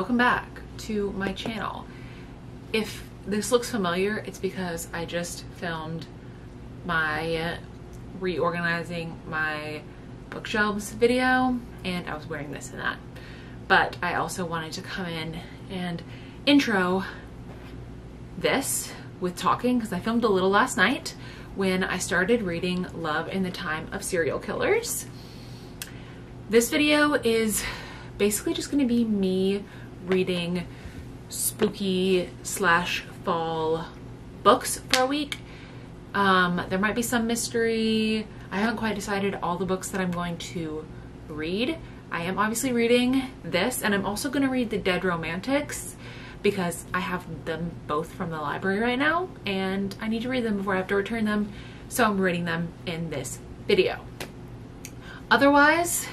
welcome back to my channel. If this looks familiar, it's because I just filmed my reorganizing my bookshelves video and I was wearing this and that. But I also wanted to come in and intro this with talking because I filmed a little last night when I started reading Love in the Time of Serial Killers. This video is basically just going to be me reading spooky slash fall books for a week. There might be some mystery. I haven't quite decided all the books that I'm going to read. I am obviously reading this, and I'm also going to read The Dead Romantics because I have them both from the library right now and I need to read them before I have to return them, so I'm reading them in this video. Otherwise,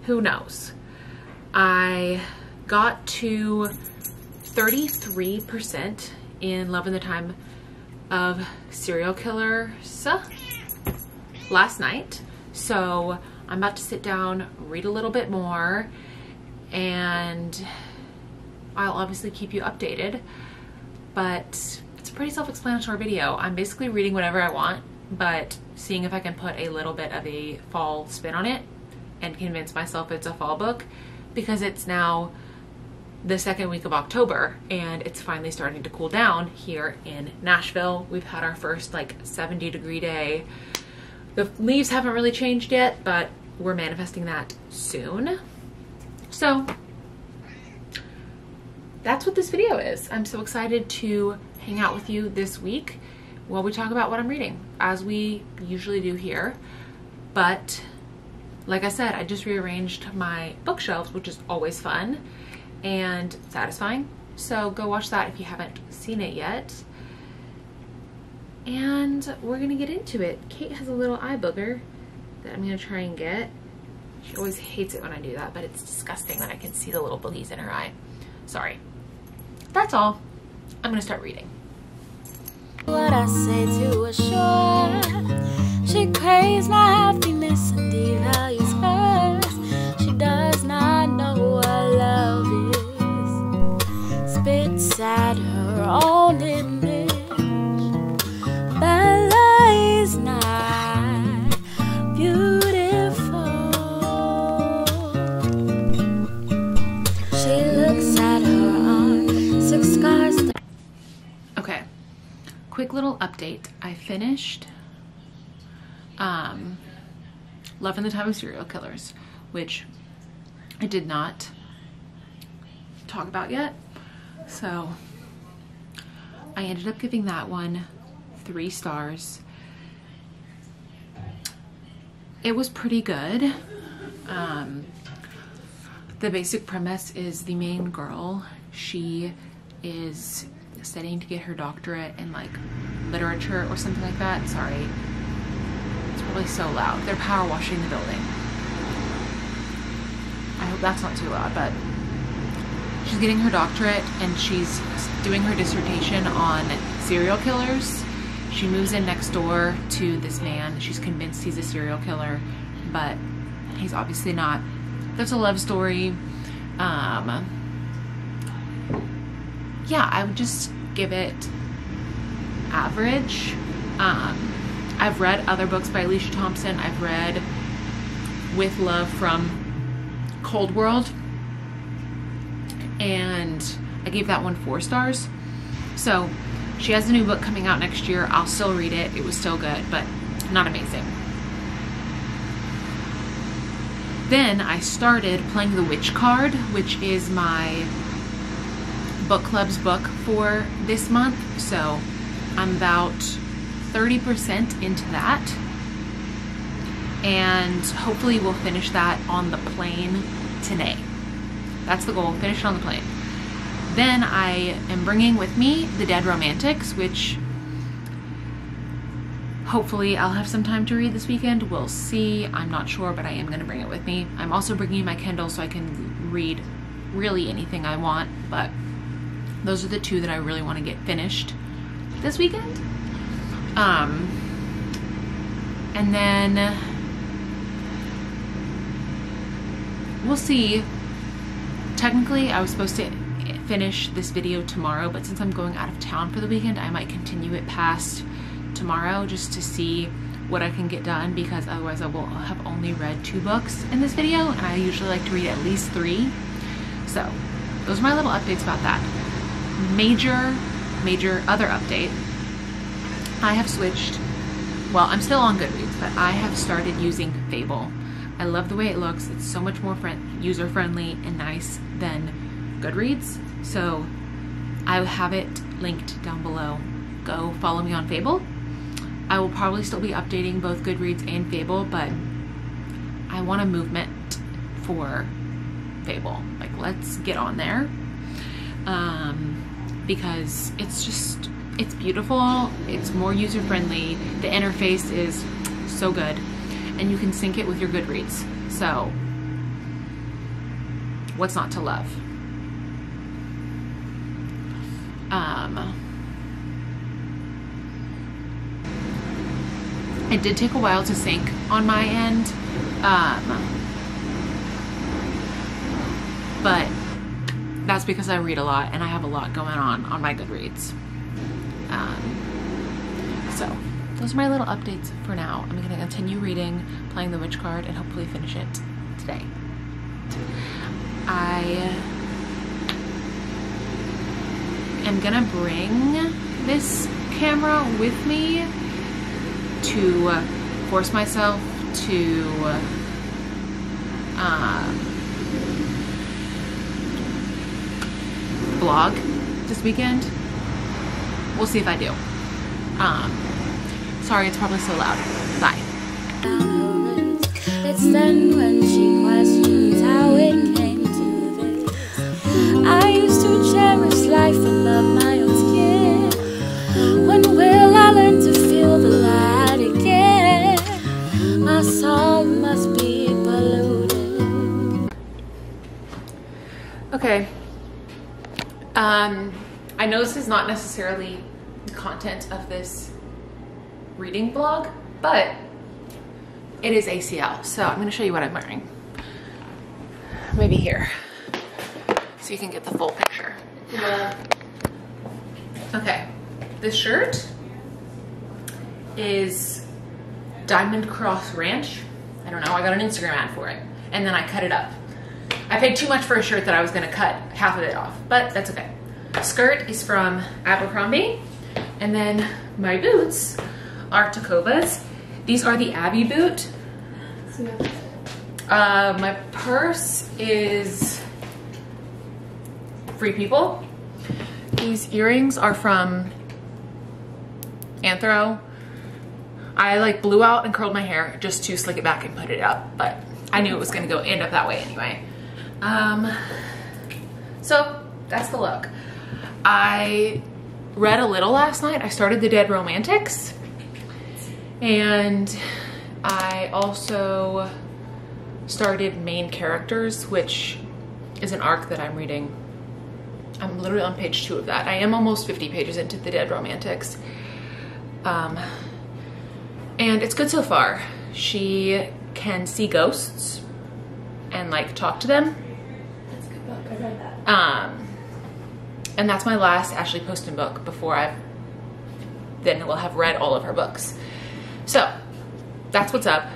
who knows? I got to 33% in Love in the Time of Serial Killers last night, so I'm about to sit down, read a little bit more, and I'll obviously keep you updated, but it's a pretty self-explanatory video. I'm basically reading whatever I want, but seeing if I can put a little bit of a fall spin on it and convince myself it's a fall book, because it's now the second week of October and it's finally starting to cool down here in Nashville. We've had our first like 70-degree day. The leaves haven't really changed yet, but we're manifesting that soon. So that's what this video is. I'm so excited to hang out with you this week while we talk about what I'm reading, as we usually do here. But like I said, I just rearranged my bookshelves, which is always fun and satisfying. So go watch that if you haven't seen it yet. And we're gonna get into it. Kate has a little eye booger that I'm gonna try and get. She always hates it when I do that, but it's disgusting when I can see the little boogies in her eye. Sorry. That's all. I'm gonna start reading. What I say to assure, she craves my happiness and devalues hers. She does not know what love is, spits at her own image. Bella is not beautiful. She looks at her own 6 scars. Okay, quick little update. I finished Love in the Time of Serial Killers, which I did not talk about yet. So I ended up giving that one 3 stars. It was pretty good. The basic premise is the main girl, she is studying to get her doctorate in like literature or something like that. Sorry, it's probably so loud. They're power washing the building. I hope that's not too loud, but she's getting her doctorate and she's doing her dissertation on serial killers. She moves in next door to this man. She's convinced he's a serial killer, but he's obviously not. There's a love story. Yeah, I would just give it average. I've read other books by Alicia Thompson. I've read With Love from Cold World, and I gave that one 4 stars. So she has a new book coming out next year. I'll still read it. It was still good, but not amazing. Then I started playing the Witch card, which is my book club's book for this month. So I'm about 30% into that. And hopefully we'll finish that on the plane today. That's the goal, finish it on the plane. Then I am bringing with me The Dead Romantics, which hopefully I'll have some time to read this weekend. We'll see. I'm not sure, but I am going to bring it with me. I'm also bringing my Kindle so I can read really anything I want, but those are the 2 that I really want to get finished this weekend. And then we'll see technically I was supposed to finish this video tomorrow, but since I'm going out of town for the weekend, I might continue it past tomorrow just to see what I can get done, because otherwise I will have only read 2 books in this video, and I usually like to read at least 3. So those are my little updates about that. Major other update. I have switched, well, I'm still on Goodreads, but I have started using Fable. I love the way it looks. It's so much more user-friendly and nice than Goodreads. So I will have it linked down below. Go follow me on Fable. I will probably still be updating both Goodreads and Fable, but I want a movement for Fable. Like, let's get on there. Because it's beautiful, it's more user-friendly, the interface is so good, and you can sync it with your Goodreads. So, what's not to love? It did take a while to sync on my end, but that's because I read a lot and I have a lot going on my Goodreads. So those are my little updates for now. I'm gonna continue reading, playing the witch card, and hopefully finish it today. I am gonna bring this camera with me to force myself to vlog this weekend. We'll see if I do. Sorry, it's probably so loud. Bye. It's then when she questions how it came to this. I used to cherish life and love my own skin. When will I learn to feel the light again? My soul must be polluted. Okay. I know this is not necessarily the content of this reading vlog, but it is ACL, so I'm going to show you what I'm wearing. Maybe here, so you can get the full picture. Yeah. Okay, this shirt is Diamond Cross Ranch. I don't know, I got an Instagram ad for it, and then I cut it up. I paid too much for a shirt that I was going to cut half of it off, but that's okay. Skirt is from Abercrombie, and then my boots are Tacovas. These are the Abbey boot. My purse is Free People. These earrings are from Anthro. I like blew out and curled my hair just to slick it back and put it up, but I knew it was gonna end up that way anyway. So that's the look. I read a little last night. I started The Dead Romantics, and I also started Main Characters, which is an arc that I'm reading. I'm literally on page 2 of that. I am almost 50 pages into The Dead Romantics. And it's good so far. She can see ghosts and like talk to them. That's a good book. I read that. And that's my last Ashley Poston book before then we'll have read all of her books. So that's what's up.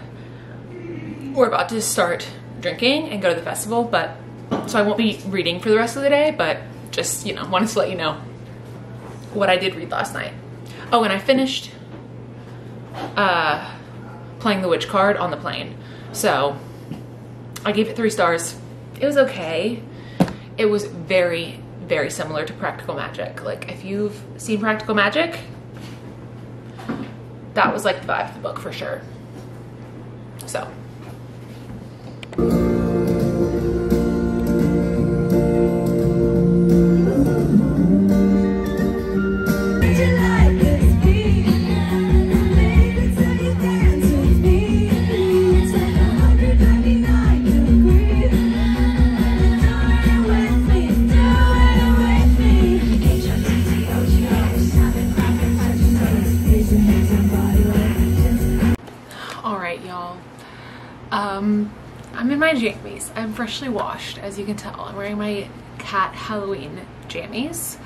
We're about to start drinking and go to the festival, but so I won't be reading for the rest of the day, but just, you know, wanted to let you know what I did read last night. Oh, and I finished playing the witch card on the plane. So I gave it 3 stars. It was okay. It was very, very similar to Practical Magic. Like, if you've seen Practical Magic, that was like the vibe of the book for sure. So. I'm in my jammies. I'm freshly washed, as you can tell. I'm wearing my cat Halloween jammies.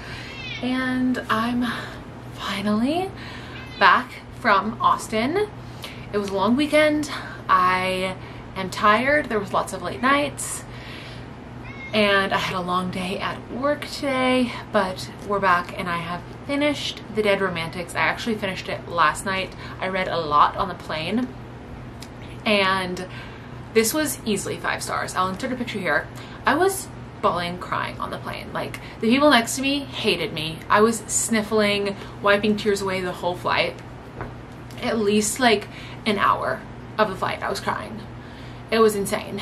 And I'm finally back from Austin. It was a long weekend. I am tired. There was lots of late nights. And I had a long day at work today, but we're back and I have finished The Dead Romantics. I actually finished it last night. I read a lot on the plane, and this was easily 5 stars. I'll insert a picture here. I was bawling, crying on the plane. Like, the people next to me hated me. I was sniffling, wiping tears away the whole flight. At least like an hour of the flight I was crying. It was insane.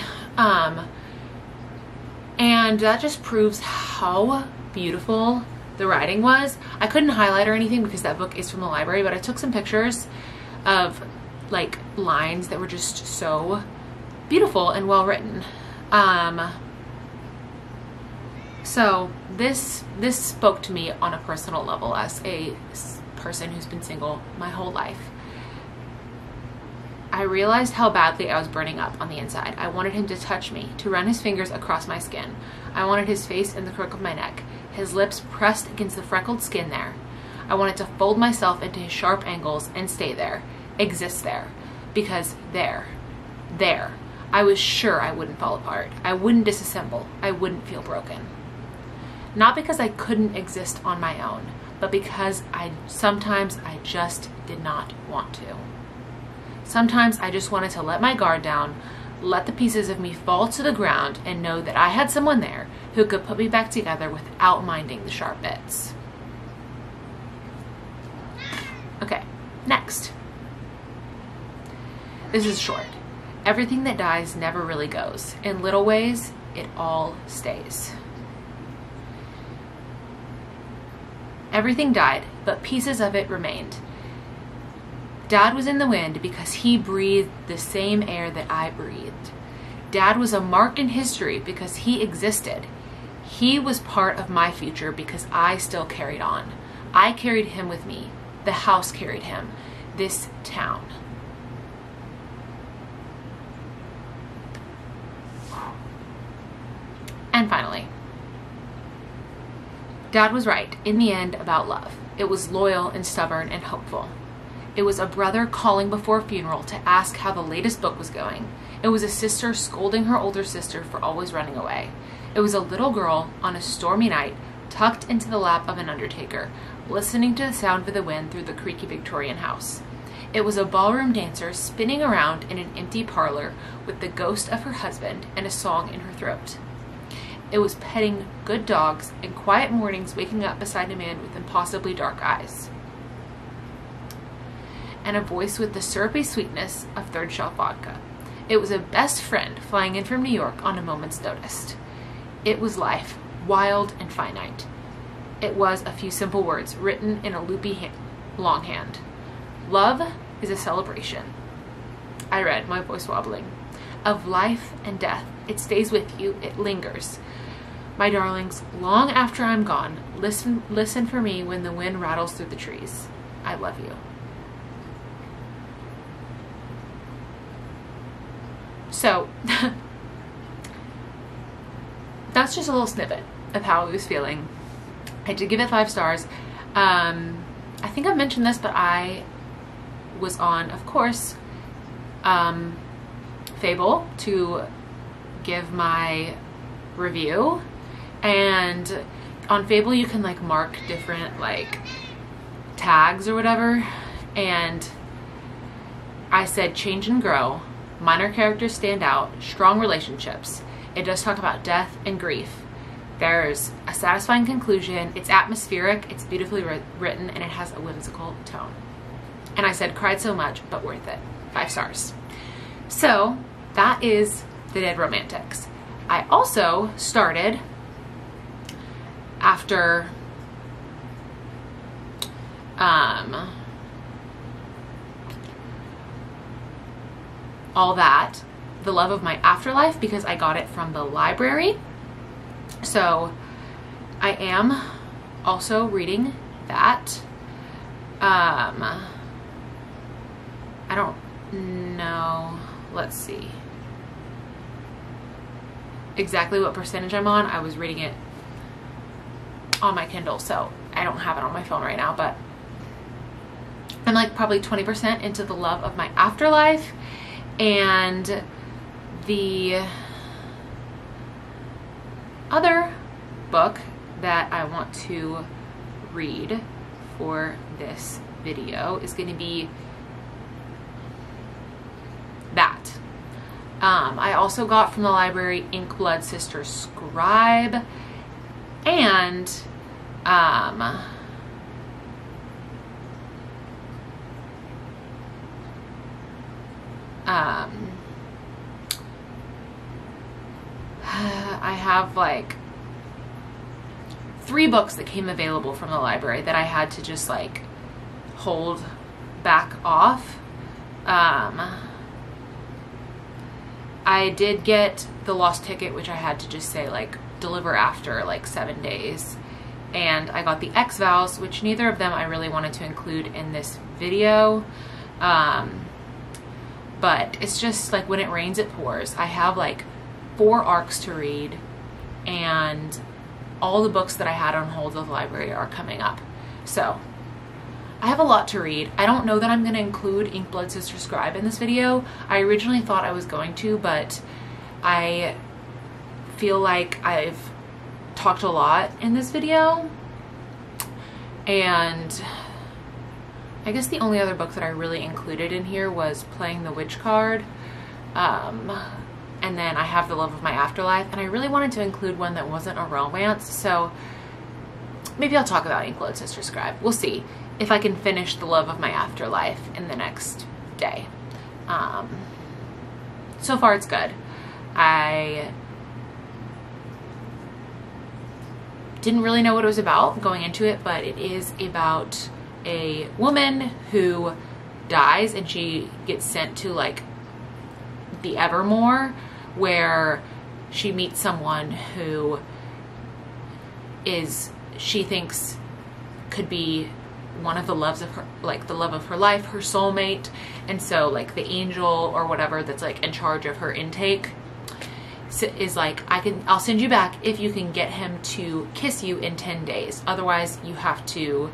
And that just proves how beautiful the writing was. I couldn't highlight or anything because that book is from the library, but I took some pictures of like lines that were just so beautiful and well written. So this spoke to me on a personal level as a person who's been single my whole life. I realized how badly I was burning up on the inside. I wanted him to touch me, to run his fingers across my skin. I wanted his face in the crook of my neck, his lips pressed against the freckled skin there. I wanted to fold myself into his sharp angles and stay there, exist there, because there, I was sure I wouldn't fall apart. I wouldn't disassemble. I wouldn't feel broken. Not because I couldn't exist on my own, but because sometimes I just did not want to. Sometimes I just wanted to let my guard down, let the pieces of me fall to the ground, and know that I had someone there who could put me back together without minding the sharp bits. Okay, next. This is short. Everything that dies never really goes. In little ways, it all stays. Everything died, but pieces of it remained. Dad was in the wind because he breathed the same air that I breathed. Dad was a mark in history because he existed. He was part of my future because I still carried on. I carried him with me. The house carried him. This town. And finally, Dad was right in the end about love. It was loyal and stubborn and hopeful. It was a brother calling before a funeral to ask how the latest book was going. It was a sister scolding her older sister for always running away. It was a little girl on a stormy night tucked into the lap of an undertaker, listening to the sound of the wind through the creaky Victorian house. It was a ballroom dancer spinning around in an empty parlor with the ghost of her husband and a song in her throat. It was petting good dogs and quiet mornings waking up beside a man with impossibly dark eyes. And a voice with the syrupy sweetness of third shelf vodka. It was a best friend flying in from New York on a moment's notice. It was life, wild and finite. It was a few simple words written in a loopy longhand. Love is a celebration. I read, my voice wobbling. Of life and death. It stays with you. It lingers. My darlings, long after I'm gone, listen for me when the wind rattles through the trees. I love you. So, that's just a little snippet of how I was feeling. I did give it 5 stars. I think I've mentioned this, but I was on, of course, Fable to give my review. And on Fable, you can like mark different like tags or whatever. And I said change and grow. Minor characters stand out, strong relationships. It does talk about death and grief. There's a satisfying conclusion. It's atmospheric, it's beautifully written, and it has a whimsical tone. And I said, cried so much, but worth it. 5 stars. So that is The Dead Romantics. I also started, after all that, The Love of My Afterlife, because I got it from the library. So I am also reading that. I don't know. Let's see. exactly what percentage I'm on. I was reading it on my Kindle, so I don't have it on my phone right now, but I'm like probably 20% into The Love of My Afterlife. And the other book that I want to read for this video is going to be that. I also got from the library Inkblood Sister Scribe, and I have like 3 books that came available from the library that I had to just like hold back off. I did get The Lost Ticket, which I had to just say like deliver after like 7 days. And I got The X-Vows, which neither of them I really wanted to include in this video. But it's just like when it rains, it pours. I have like 4 arcs to read, and all the books that I had on hold at the library are coming up. So I have a lot to read. I don't know that I'm going to include Inkblood Sister Scribe in this video. I originally thought I was going to, but I feel like I've talked a lot in this video, and I guess the only other book that I really included in here was Playing the Witch card. And then I have The Love of My Afterlife, and I really wanted to include one that wasn't a romance, so maybe I'll talk about Inkblood Sister Scribe. We'll see if I can finish The Love of My Afterlife in the next day. So far it's good. I didn't really know what it was about going into it, but it is about a woman who dies and she gets sent to like the Evermore, where she meets someone who she thinks could be one of the loves of her, like the love of her life, her soulmate. And so like the angel or whatever that's like in charge of her intake is like, I'll send you back if you can get him to kiss you in 10 days. Otherwise you have to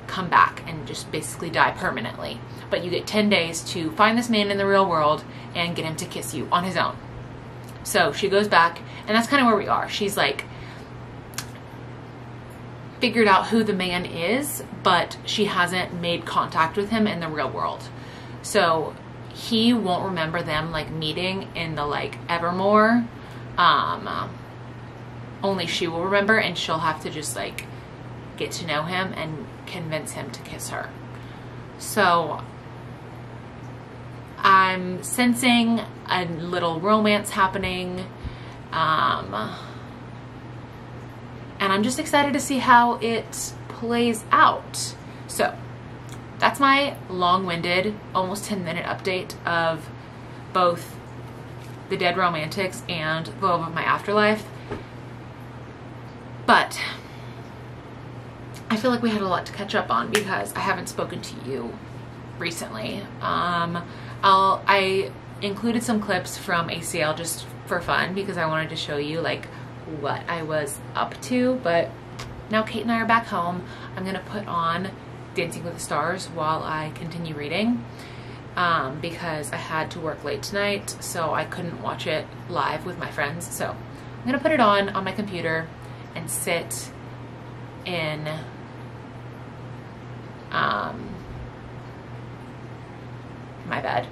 come back and just basically die permanently. But you get 10 days to find this man in the real world and get him to kiss you on his own. So she goes back, and that's kind of where we are. She's like figured out who the man is, but she hasn't made contact with him in the real world. So he won't remember them like meeting in the like Evermore. Only she will remember, and she'll have to just like get to know him and convince him to kiss her. So I'm sensing a little romance happening, and I'm just excited to see how it plays out. So that's my long-winded, almost 10-minute update of both The Dead Romantics and The Love of My Afterlife. But I feel like we had a lot to catch up on because I haven't spoken to you recently. I included some clips from ACL just for fun because I wanted to show you like what I was up to. But now Kate and I are back home. I'm gonna put on Dancing with the Stars while I continue reading, because I had to work late tonight, so I couldn't watch it live with my friends. So I'm gonna put it on my computer and sit in my bed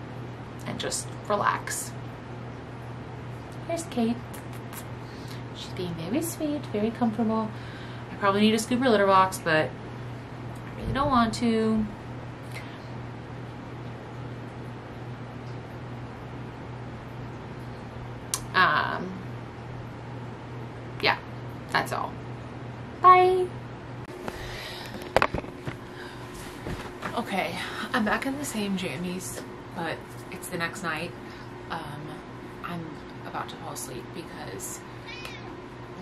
and just relax. Here's Kate. She's being very sweet, very comfortable. I probably need a scuba litter box, but I really don't want to. Yeah, that's all. Bye. Okay, I'm back in the same jammies, but it's the next night. I'm about to fall asleep because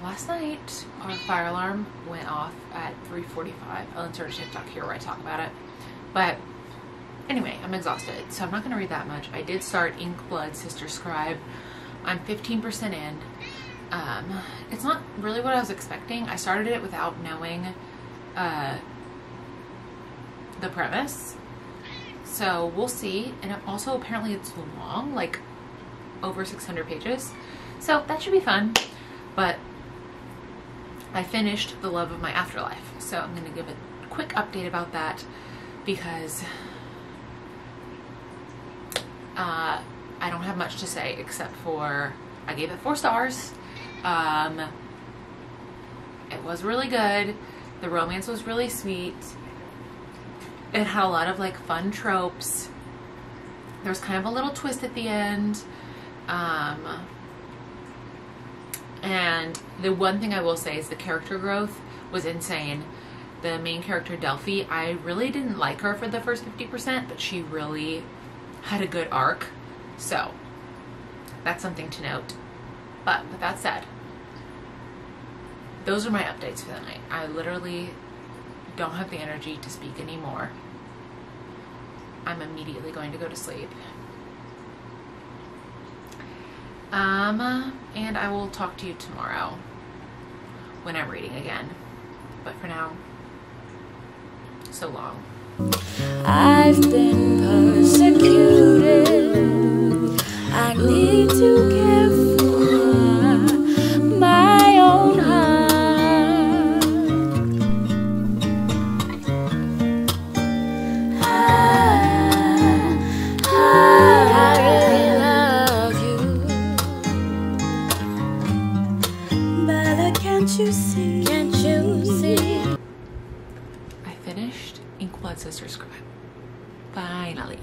last night our fire alarm went off at 3:45. I'll insert a TikTok here where I talk about it. But anyway, I'm exhausted, so I'm not going to read that much. I did start Inkblood Sister Scribe. I'm 15% in. It's not really what I was expecting. I started it without knowing the premise, so we'll see. And also apparently it's long, like over 600 pages, so that should be fun. But I finished The Love of My Afterlife, so I'm going to give a quick update about that because I don't have much to say except for I gave it 4 stars. It was really good. The romance was really sweet. It had a lot of like fun tropes. There was kind of a little twist at the end. And the one thing I will say is the character growth was insane. The main character, Delphi, I really didn't like her for the first 50%, but she really had a good arc. So that's something to note. But with that said, those are my updates for the night. I literally don't have the energy to speak anymore. I'm immediately going to go to sleep. And I will talk to you tomorrow when I'm reading again. But for now, so long. I've been persecuted. I need to care for my own heart. I really love you, Bella. Can't you see? Can't you see? I finished Inkblood Sister Scribe. Finally.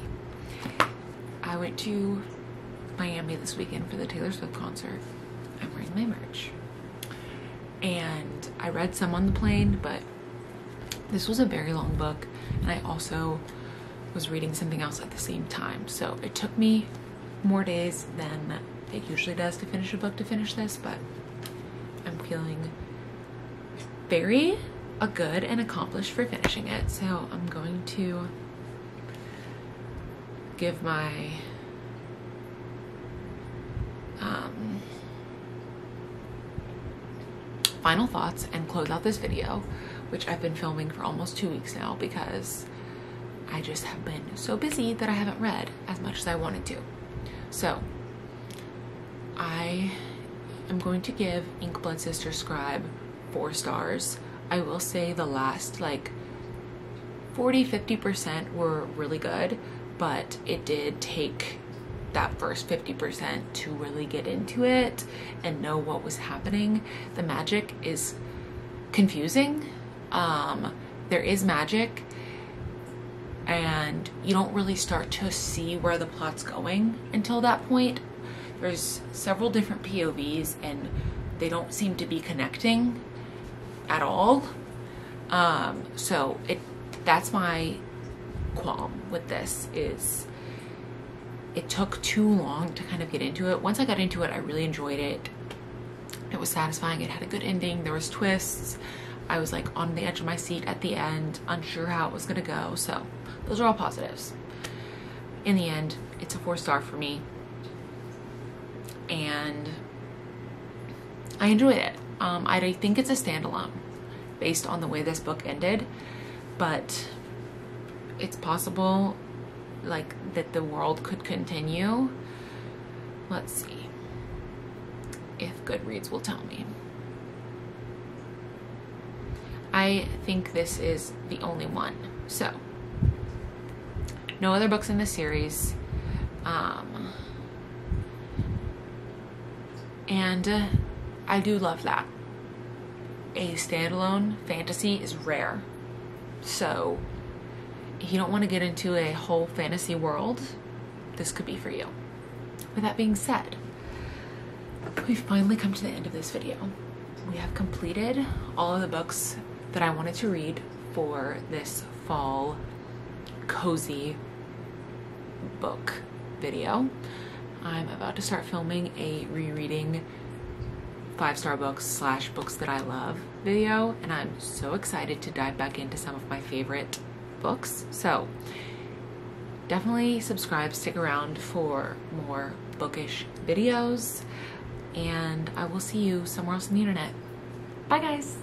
I went to Miami this weekend for the Taylor Swift concert. I'm wearing my merch. And I read some on the plane, but this was a very long book, and I also was reading something else at the same time. So it took me more days than it usually does to finish a book to finish this, but I'm feeling very good and accomplished for finishing it. So I'm going to give my final thoughts and close out this video, which I've been filming for almost 2 weeks now because I just have been so busy that I haven't read as much as I wanted to. So I am going to give Inkblood Sister Scribe 4 stars. I will say the last like 40-50% were really good, but it did take that first 50% to really get into it and know what was happening. The magic is confusing. There is magic, and you don't really start to see where the plot's going until that point. There's several different POVs and they don't seem to be connecting at all. So that's my qualm with this, is it took too long to kind of get into it. Once I got into it, I really enjoyed it. It was satisfying. It had a good ending. There was twists. I was like on the edge of my seat at the end, unsure how it was gonna go. So those are all positives. In the end, it's a 4-star for me, and I enjoyed it. I think it's a standalone based on the way this book ended, but it's possible like that the world could continue. Let's see if Goodreads will tell me. I think this is the only one. So no other books in this series. And I do love that. A standalone fantasy is rare. So if you don't want to get into a whole fantasy world, this could be for you. With that being said, we've finally come to the end of this video. We have completed all of the books that I wanted to read for this fall cozy book video. I'm about to start filming a rereading 5-star books / books that I love video, and I'm so excited to dive back into some of my favorite books. So definitely subscribe, stick around for more bookish videos, and I will see you somewhere else on the internet. Bye guys!